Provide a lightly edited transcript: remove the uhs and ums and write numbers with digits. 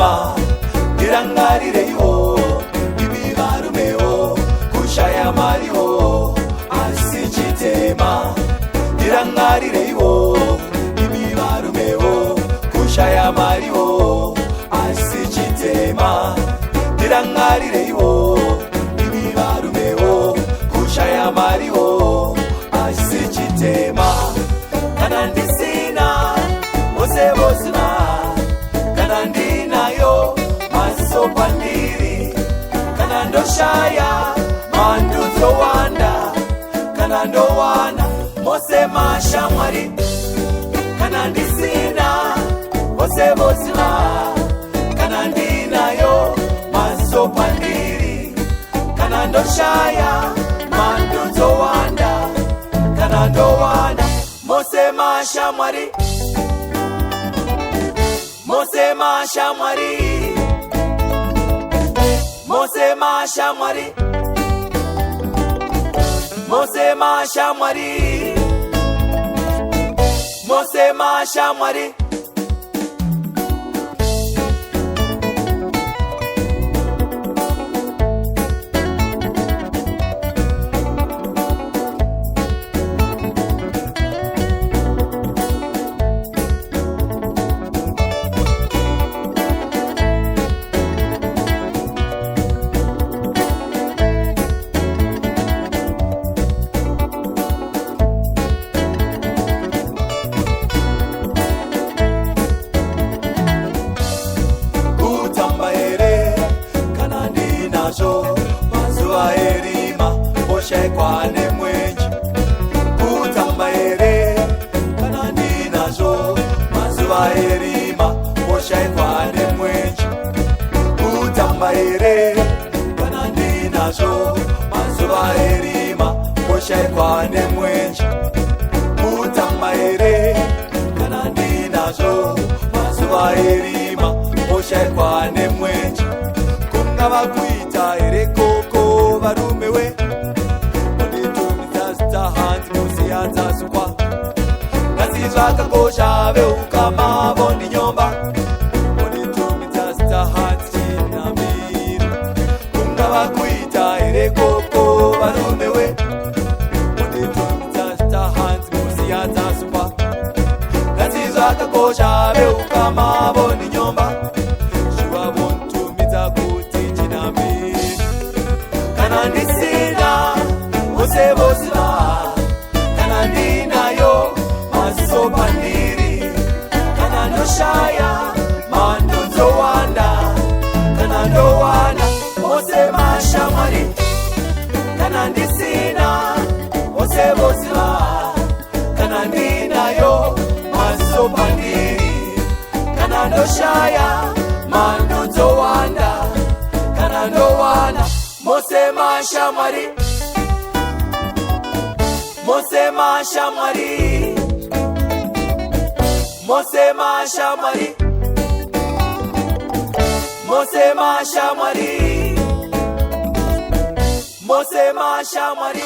chitema ndirangarireiwo ibivarumewo kushaya mariwo asi chitema ndirangarireiwo ibivarumewo kushaya mariwo asi chitema ndirangarireiwo ibivarumewo kushaya mariwo asi chitema kana ndisina vose vosina kana ndinayo maziso pandiri kana ndoshaya manduzowanda kana ndowana mose mashamwari kana ndisina vose vosina kana ndinayo maziso pandiri kana ndoshaya manduzowanda kana ndowana mose mashamwari Mose mashamwari Mose mashamwari Mose mashamwari Mose mashamwari mazuva erima oshaikwa nemwenje kutamba ere kana ndinazvo mazuva erima oshaikwa nemwenje kutamba ere kana ndinazvo mazuva erima oshaikwa nemwenje kutamba ere kana ndinazvo mazuva erima oshaikwa nemwenje kungava kuita ere koko varume we onitumidza hanzi musiyanzasukwa ngasi zvakangosha veukama vondinyomba onitumidza hanzi chinamiro kungava kuita ere koko varume we onitumidza hanzi musiyanzasukwa ngasi zvakangosha veukama vondinyomba kana ndisina vose vosina kana ndinayo maziso pandiri kana ndoshaya mandonzowanda kana ndowana mose mashamwari kana ndisina vose vosina kana ndinayo maziso pandiri kana ndoshaya mandonzowanda kana ndowana Mose mashamwari Mose mashamwari Mose mashamwari Mose mashamwari Mose mashamwari